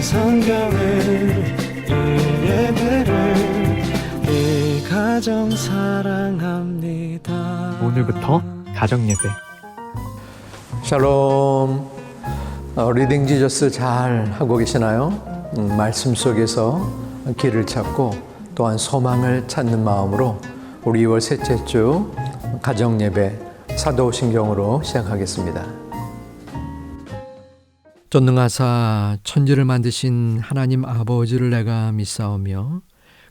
성경을 이 예배를 이 가정 사랑합니다. 오늘부터 가정예배. 샬롬. 리딩 지저스 잘 하고 계시나요? 말씀 속에서 길을 찾고 또한 소망을 찾는 마음으로 우리 2월 셋째 주 가정예배 사도신경으로 시작하겠습니다. 전능하사 천지를 만드신 하나님 아버지를 내가 믿사오며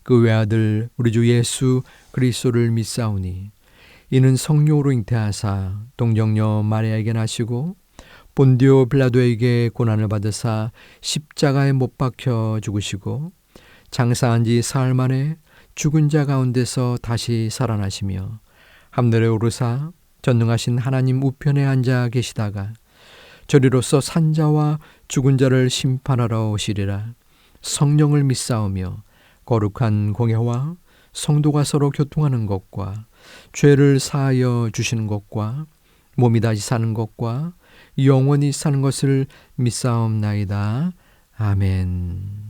그 외아들 우리 주 예수 그리스도를 믿사오니 이는 성령으로 잉태하사 동정녀 마리아에게 나시고 본디오 빌라도에게 고난을 받으사 십자가에 못 박혀 죽으시고 장사한 지 사흘 만에 죽은 자 가운데서 다시 살아나시며 하늘에 오르사 전능하신 하나님 우편에 앉아 계시다가 저리로서 산자와 죽은 자를 심판하러 오시리라. 성령을 믿사오며 거룩한 공예와 성도가 서로 교통하는 것과 죄를 사하여 주시는 것과 몸이 다시 사는 것과 영원히 사는 것을 믿사옵나이다. 아멘.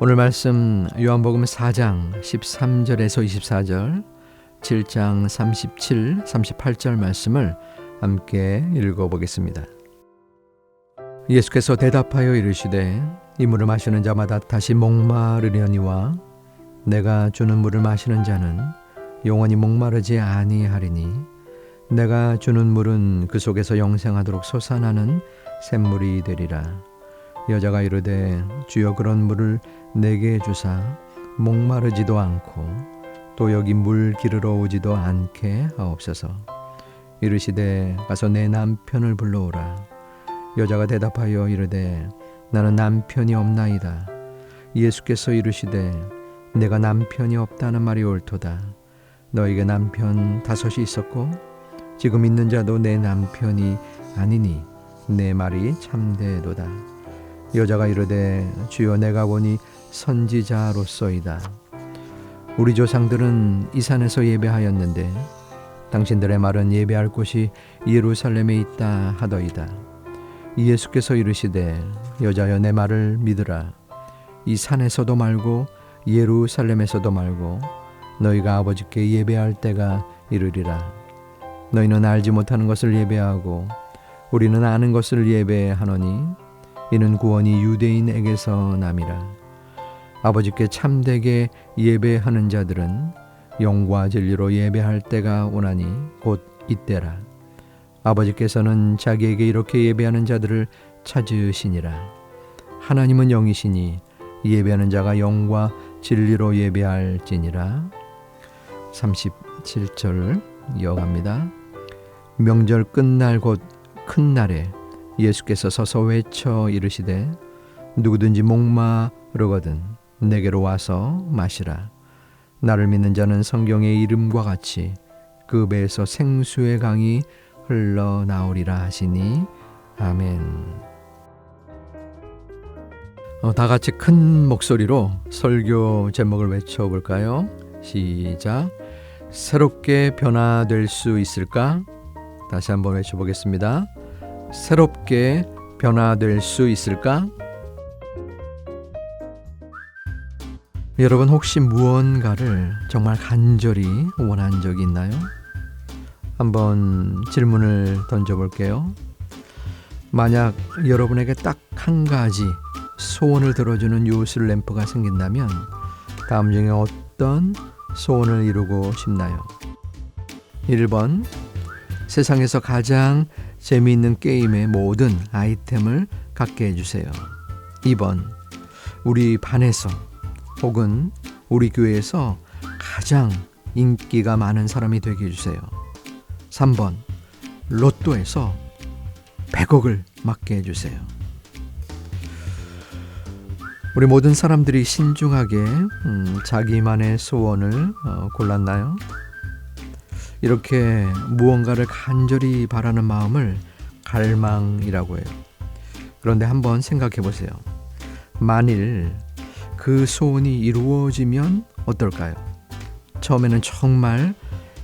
오늘 말씀 요한복음 4장 13절에서 24절, 7장 37, 38절 말씀을 함께 읽어보겠습니다. 예수께서 대답하여 이르시되 이 물을 마시는 자마다 다시 목마르려니와 내가 주는 물을 마시는 자는 영원히 목마르지 아니하리니 내가 주는 물은 그 속에서 영생하도록 솟아나는 샘물이 되리라. 여자가 이르되 주여 그런 물을 내게 주사 목마르지도 않고 또 여기 물 기르러 오지도 않게 하옵소서. 이르시되 가서 내 남편을 불러오라. 여자가 대답하여 이르되 나는 남편이 없나이다. 예수께서 이르시되 내가 남편이 없다는 말이 옳도다. 너에게 남편 5이 있었고 지금 있는 자도 내 남편이 아니니 내 말이 참되도다. 여자가 이르되 주여 내가 보니 선지자로소이다. 우리 조상들은 이 산에서 예배하였는데 당신들의 말은 예배할 곳이 예루살렘에 있다 하더이다. 예수께서 이르시되 여자여 내 말을 믿으라. 이 산에서도 말고 예루살렘에서도 말고 너희가 아버지께 예배할 때가 이르리라. 너희는 알지 못하는 것을 예배하고 우리는 아는 것을 예배하노니 이는 구원이 유대인에게서 남이라. 아버지께 참되게 예배하는 자들은 영과 진리로 예배할 때가 오나니 곧 이때라. 아버지께서는 자기에게 이렇게 예배하는 자들을 찾으시니라. 하나님은 영이시니 예배하는 자가 영과 진리로 예배할지니라. 37절 이어갑니다. 명절 끝날 곧 큰 날에 예수께서 서서 외쳐 이르시되 누구든지 목마르거든 내게로 와서 마시라. 나를 믿는 자는 성경의 이름과 같이 그 배에서 생수의 강이 흘러나오리라 하시니 아멘. 다 같이 큰 목소리로 설교 제목을 외쳐볼까요? 시작. 새롭게 변화될 수 있을까? 다시 한번 외쳐보겠습니다. 새롭게 변화될 수 있을까? 여러분 혹시 무언가를 정말 간절히 원한 적이 있나요? 한번 질문을 던져볼게요. 만약 여러분에게 딱 한 가지 소원을 들어주는 요술 램프가 생긴다면 다음 중에 어떤 소원을 이루고 싶나요? 1번, 세상에서 가장 재미있는 게임의 모든 아이템을 갖게 해주세요. 2번, 우리 반에서 혹은 우리 교회에서 가장 인기가 많은 사람이 되게 해주세요. 3번, 로또에서 100억을 맞게 해주세요. 우리 모든 사람들이 신중하게 자기만의 소원을 골랐나요? 이렇게 무언가를 간절히 바라는 마음을 갈망이라고 해요. 그런데 한번 생각해 보세요. 만일 그 소원이 이루어지면 어떨까요? 처음에는 정말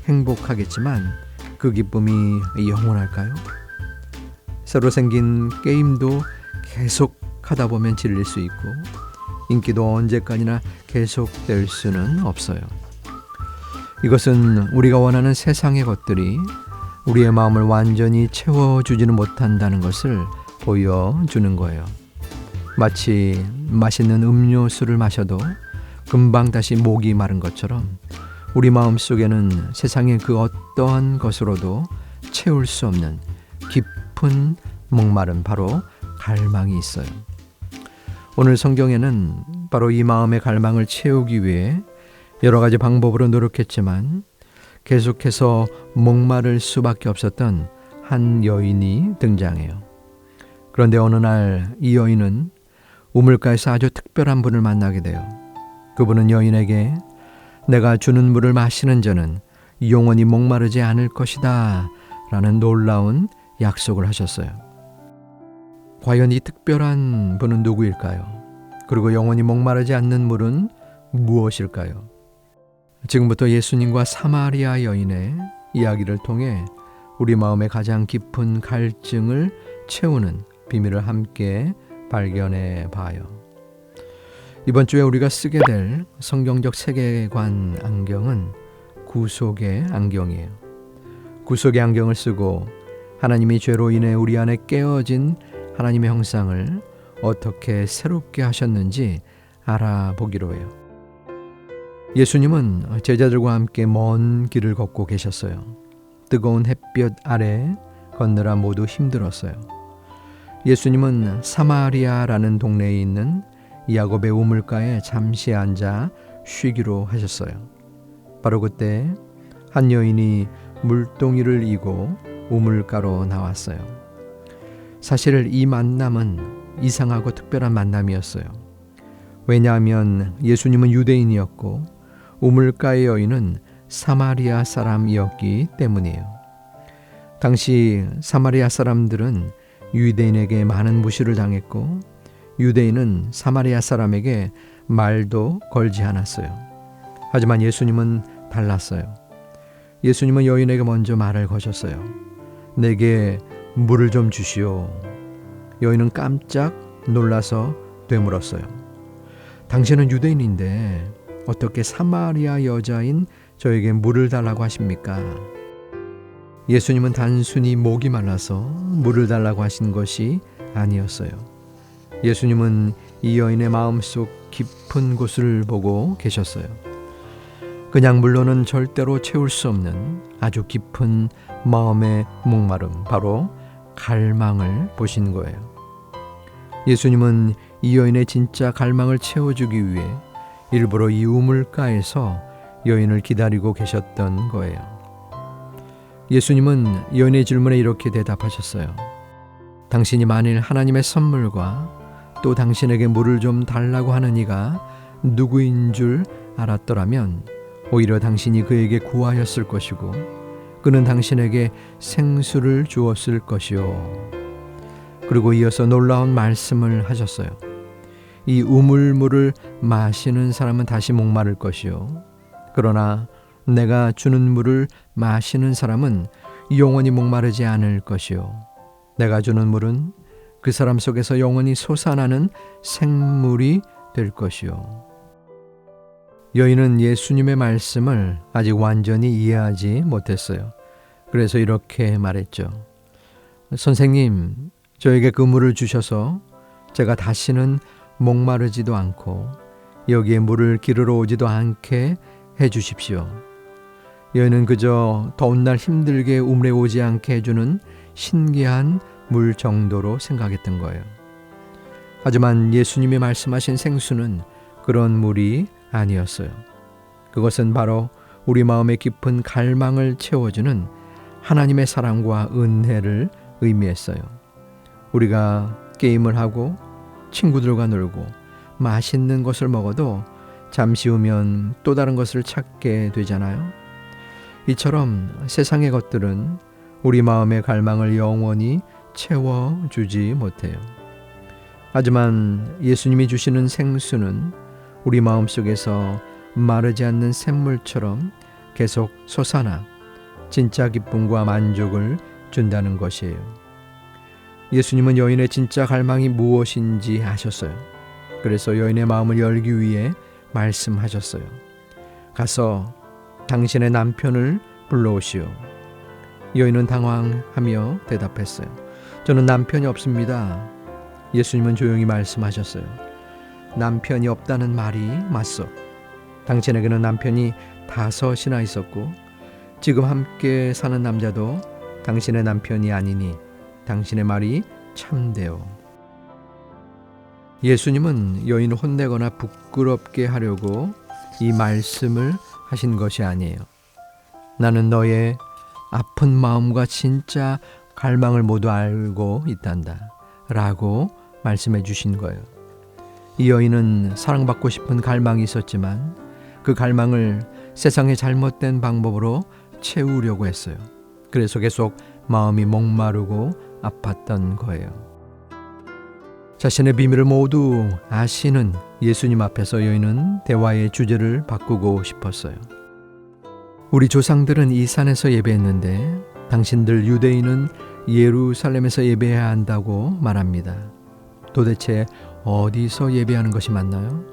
행복하겠지만 그 기쁨이 영원할까요? 새로 생긴 게임도 계속 하다 보면 질릴 수 있고 인기도 언제까지나 계속될 수는 없어요. 이것은 우리가 원하는 세상의 것들이 우리의 마음을 완전히 채워주지는 못한다는 것을 보여주는 거예요. 마치 맛있는 음료수를 마셔도 금방 다시 목이 마른 것처럼 우리 마음 속에는 세상의 그 어떠한 것으로도 채울 수 없는 깊은 목마름, 바로 갈망이 있어요. 오늘 성경에는 바로 이 마음의 갈망을 채우기 위해 여러 가지 방법으로 노력했지만 계속해서 목마를 수밖에 없었던 한 여인이 등장해요. 그런데 어느 날 이 여인은 우물가에서 아주 특별한 분을 만나게 돼요. 그분은 여인에게 내가 주는 물을 마시는 자는 영원히 목마르지 않을 것이다 라는 놀라운 약속을 하셨어요. 과연 이 특별한 분은 누구일까요? 그리고 영원히 목마르지 않는 물은 무엇일까요? 지금부터 예수님과 사마리아 여인의 이야기를 통해 우리 마음의 가장 깊은 갈증을 채우는 비밀을 함께 발견해 봐요. 이번 주에 우리가 쓰게 될 성경적 세계관 안경은 구속의 안경이에요. 구속의 안경을 쓰고 하나님이 죄로 인해 우리 안에 깨어진 하나님의 형상을 어떻게 새롭게 하셨는지 알아보기로 해요. 예수님은 제자들과 함께 먼 길을 걷고 계셨어요. 뜨거운 햇볕 아래 걷느라 모두 힘들었어요. 예수님은 사마리아라는 동네에 있는 야곱의 우물가에 잠시 앉아 쉬기로 하셨어요. 바로 그때 한 여인이 물동이를 이고 우물가로 나왔어요. 사실 이 만남은 이상하고 특별한 만남이었어요. 왜냐하면 예수님은 유대인이었고 우물가의 여인은 사마리아 사람이었기 때문이에요. 당시 사마리아 사람들은 유대인에게 많은 무시를 당했고 유대인은 사마리아 사람에게 말도 걸지 않았어요. 하지만 예수님은 달랐어요. 예수님은 여인에게 먼저 말을 거셨어요. 내게 물을 좀 주시오. 여인은 깜짝 놀라서 되물었어요. 당신은 유대인인데 어떻게 사마리아 여자인 저에게 물을 달라고 하십니까? 예수님은 단순히 목이 말라서 물을 달라고 하신 것이 아니었어요. 예수님은 이 여인의 마음속 깊은 곳을 보고 계셨어요. 그냥 물로는 절대로 채울 수 없는 아주 깊은 마음의 목마름, 바로 갈망을 보신 거예요. 예수님은 이 여인의 진짜 갈망을 채워주기 위해 일부러 이 우물가에서 여인을 기다리고 계셨던 거예요. 예수님은 여인의 질문에 이렇게 대답하셨어요. 당신이 만일 하나님의 선물과 또 당신에게 물을 좀 달라고 하는 이가 누구인 줄 알았더라면 오히려 당신이 그에게 구하였을 것이고 그는 당신에게 생수를 주었을 것이요. 그리고 이어서 놀라운 말씀을 하셨어요. 이 우물물을 마시는 사람은 다시 목마를 것이요. 그러나 내가 주는 물을 마시는 사람은 영원히 목마르지 않을 것이요. 내가 주는 물은 그 사람 속에서 영원히 솟아나는 생물이 될 것이요. 여인은 예수님의 말씀을 아직 완전히 이해하지 못했어요. 그래서 이렇게 말했죠. 선생님, 저에게 그 물을 주셔서 제가 다시는 목마르지도 않고 여기에 물을 기르러 오지도 않게 해 주십시오. 여인은 그저 더운 날 힘들게 우물에 오지 않게 해주는 신기한 물 정도로 생각했던 거예요. 하지만 예수님이 말씀하신 생수는 그런 물이 아니었어요. 그것은 바로 우리 마음의 깊은 갈망을 채워주는 하나님의 사랑과 은혜를 의미했어요. 우리가 게임을 하고 친구들과 놀고 맛있는 것을 먹어도 잠시 후면 또 다른 것을 찾게 되잖아요. 이처럼 세상의 것들은 우리 마음의 갈망을 영원히 채워주지 못해요. 하지만 예수님이 주시는 생수는 우리 마음속에서 마르지 않는 샘물처럼 계속 솟아나 진짜 기쁨과 만족을 준다는 것이에요. 예수님은 여인의 진짜 갈망이 무엇인지 아셨어요. 그래서 여인의 마음을 열기 위해 말씀하셨어요. 가서 당신의 남편을 불러오시오. 여인은 당황하며 대답했어요. 저는 남편이 없습니다. 예수님은 조용히 말씀하셨어요. 남편이 없다는 말이 맞소. 당신에게는 남편이 5이나 있었고 지금 함께 사는 남자도 당신의 남편이 아니니 당신의 말이 참되오. 예수님은 여인을 혼내거나 부끄럽게 하려고 이 말씀을 하신 것이 아니에요. 나는 너의 아픈 마음과 진짜 갈망을 모두 알고 있단다 라고 말씀해 주신 거예요. 이 여인은 사랑받고 싶은 갈망이 있었지만 그 갈망을 세상의 잘못된 방법으로 채우려고 했어요. 그래서 계속 마음이 목마르고 아팠던 거예요. 자신의 비밀을 모두 아시는 예수님 앞에서 여인은 대화의 주제를 바꾸고 싶었어요. 우리 조상들은 이 산에서 예배했는데 당신들 유대인은 예루살렘에서 예배해야 한다고 말합니다. 도대체 어디서 예배하는 것이 맞나요?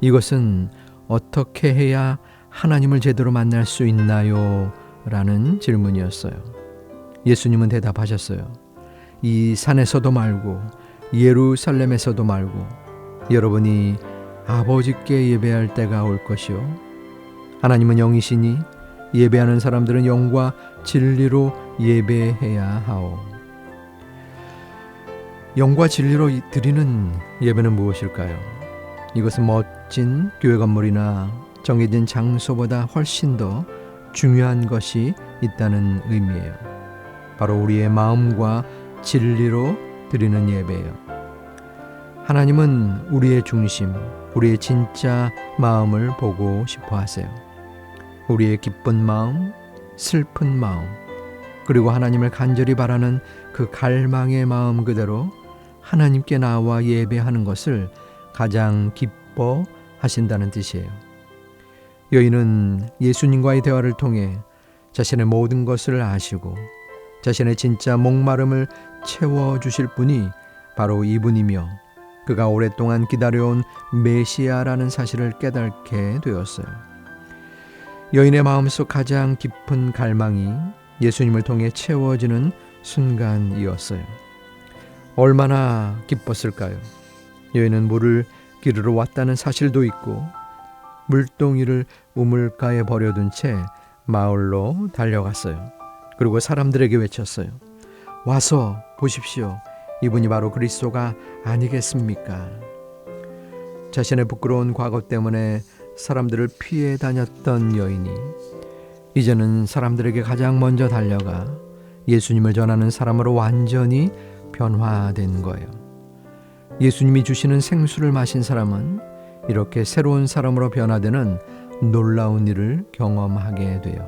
이것은 어떻게 해야 하나님을 제대로 만날 수 있나요? 라는 질문이었어요. 예수님은 대답하셨어요. 이 산에서도 말고 예루살렘에서도 말고 여러분이 아버지께 예배할 때가 올 것이요. 하나님은 영이시니 예배하는 사람들은 영과 진리로 예배해야 하오. 영과 진리로 드리는 예배는 무엇일까요? 이것은 멋진 교회 건물이나 정해진 장소보다 훨씬 더 중요한 것이 있다는 의미예요. 바로 우리의 마음과 진리로 드리는 예배예요. 하나님은 우리의 중심, 우리의 진짜 마음을 보고 싶어 하세요. 우리의 기쁜 마음, 슬픈 마음, 그리고 하나님을 간절히 바라는 그 갈망의 마음 그대로 하나님께 나와 예배하는 것을 가장 기뻐하신다는 뜻이에요. 여인은 예수님과의 대화를 통해 자신의 모든 것을 아시고 자신의 진짜 목마름을 채워주실 분이 바로 이분이며 그가 오랫동안 기다려온 메시아라는 사실을 깨닫게 되었어요. 여인의 마음속 가장 깊은 갈망이 예수님을 통해 채워지는 순간이었어요. 얼마나 기뻤을까요? 여인은 물을 기르러 왔다는 사실도 있고 물동이를 우물가에 버려둔 채 마을로 달려갔어요. 그리고 사람들에게 외쳤어요. 와서 보십시오. 이분이 바로 그리스도가 아니겠습니까? 자신의 부끄러운 과거 때문에 사람들을 피해 다녔던 여인이 이제는 사람들에게 가장 먼저 달려가 예수님을 전하는 사람으로 완전히 변화된 거예요. 예수님이 주시는 생수를 마신 사람은 이렇게 새로운 사람으로 변화되는 놀라운 일을 경험하게 돼요.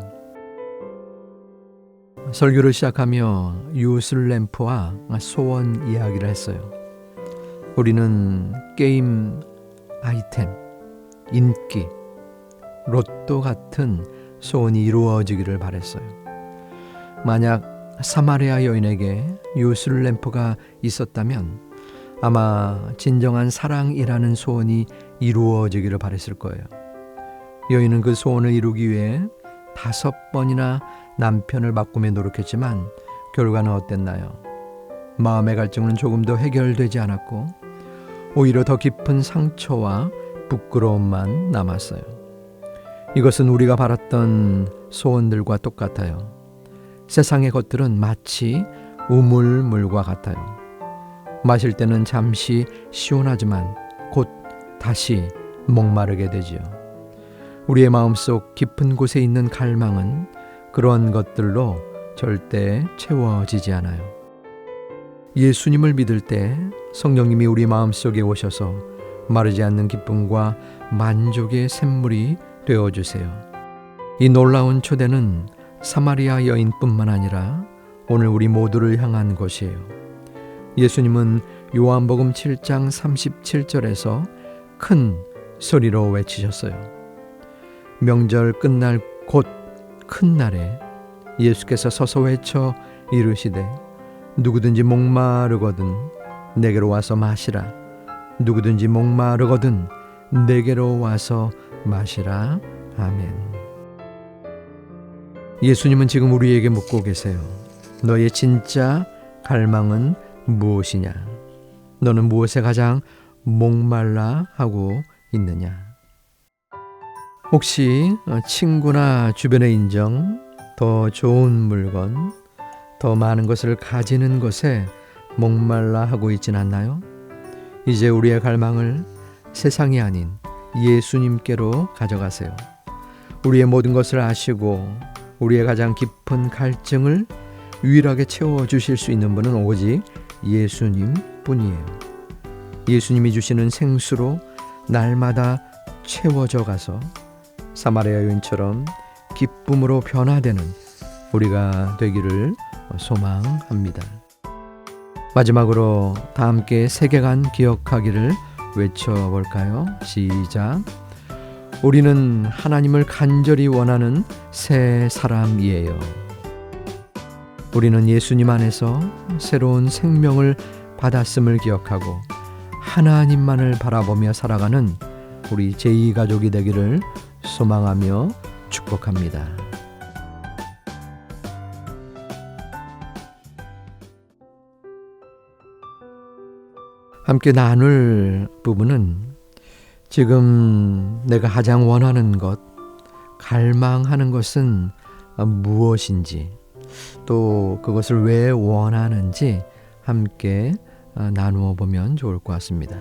설교를 시작하며 유슬램프와 소원 이야기를 했어요. 우리는 게임 아이템, 인기, 로또 같은 소원이 이루어지기를 바랬어요. 만약 사마리아 여인에게 유슬램프가 있었다면 아마 진정한 사랑이라는 소원이 이루어지기를 바랬을 거예요. 여인은 그 소원을 이루기 위해 5번이나 남편을 바꾸며 노력했지만 결과는 어땠나요? 마음의 갈증은 조금도 해결되지 않았고 오히려 더 깊은 상처와 부끄러움만 남았어요. 이것은 우리가 바랐던 소원들과 똑같아요. 세상의 것들은 마치 우물물과 같아요. 마실 때는 잠시 시원하지만 곧 다시 목마르게 되지요. 우리의 마음속 깊은 곳에 있는 갈망은 그런 것들로 절대 채워지지 않아요. 예수님을 믿을 때 성령님이 우리 마음속에 오셔서 마르지 않는 기쁨과 만족의 샘물이 되어주세요. 이 놀라운 초대는 사마리아 여인뿐만 아니라 오늘 우리 모두를 향한 것이에요. 예수님은 요한복음 7장 37절에서 큰 소리로 외치셨어요. 명절 끝날 곧 큰 날에 예수께서 서서 외쳐 이르시되 누구든지 목마르거든 내게로 와서 마시라. 누구든지 목마르거든 내게로 와서 마시라. 아멘. 예수님은 지금 우리에게 묻고 계세요. 너의 진짜 갈망은 무엇이냐? 너는 무엇에 가장 목말라 하고 있느냐? 혹시 친구나 주변의 인정, 더 좋은 물건, 더 많은 것을 가지는 것에 목말라 하고 있진 않나요? 이제 우리의 갈망을 세상이 아닌 예수님께로 가져가세요. 우리의 모든 것을 아시고 우리의 가장 깊은 갈증을 유일하게 채워주실 수 있는 분은 오직 예수님 뿐이에요. 예수님이 주시는 생수로 날마다 채워져 가서 사마리아 여인처럼 기쁨으로 변화되는 우리가 되기를 소망합니다. 마지막으로 다 함께 세계관 기억하기를 외쳐볼까요? 시작. 우리는 하나님을 간절히 원하는 새 사람이에요. 우리는 예수님 안에서 새로운 생명을 받았음을 기억하고 하나님만을 바라보며 살아가는 우리 제2가족이 되기를 소망하며 축복합니다. 함께 나눌 부분은 지금 내가 가장 원하는 것, 갈망하는 것은 무엇인지, 또 그것을 왜 원하는지 함께 나누어 보면 좋을 것 같습니다.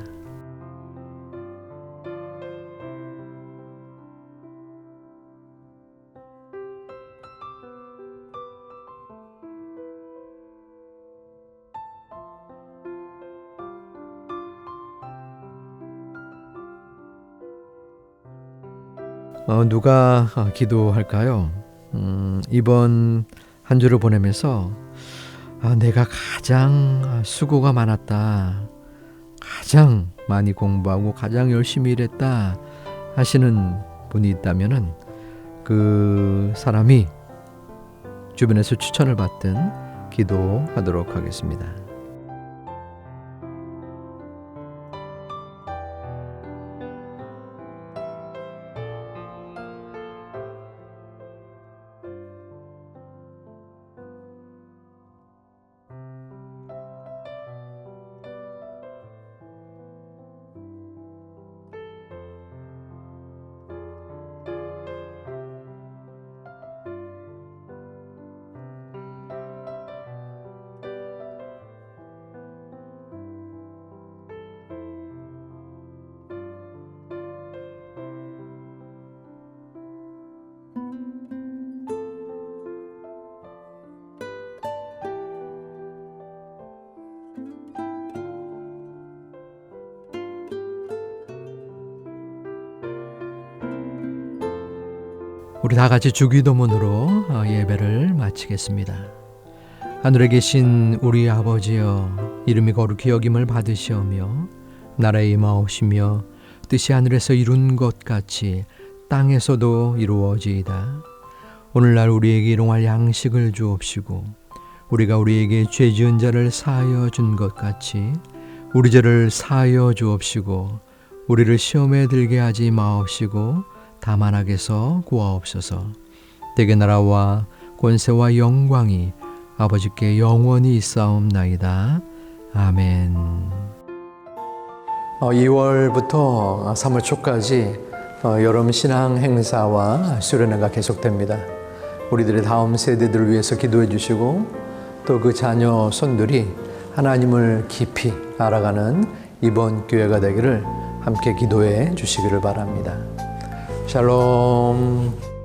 누가 기도할까요? 이번 한 주를 보내면서 내가 가장 수고가 많았다, 가장 많이 공부하고 가장 열심히 일했다 하시는 분이 있다면은 그 사람이 주변에서 추천을 받든 기도하도록 하겠습니다. 우리 다 같이 주기도문으로 예배를 마치겠습니다. 마치겠습니다. 하늘에 계신 우리 아버지여, 이름이 거룩히 여김을 받으시오며 나라에 임하오시며 뜻이 하늘에서 이룬 것 같이 땅에서도 이루어지이다. 오늘날 우리에게 일용할 양식을 주옵시고 우리가 우리에게 죄 지은 자를 사하여 준 것 같이 우리 죄를 사하여 주옵시고 우리를 시험에 들게 하지 마옵시고 다만 악에서 구하옵소서. 대개 나라와 권세와 영광이 아버지께 영원히 있사옵나이다. 아멘. 2월부터 3월 초까지 여름 신앙 행사와 수련회가 계속됩니다. 우리들의 다음 세대들을 위해서 기도해 주시고 또 그 자녀 손들이 하나님을 깊이 알아가는 이번 교회가 되기를 함께 기도해 주시기를 바랍니다. 샬롬.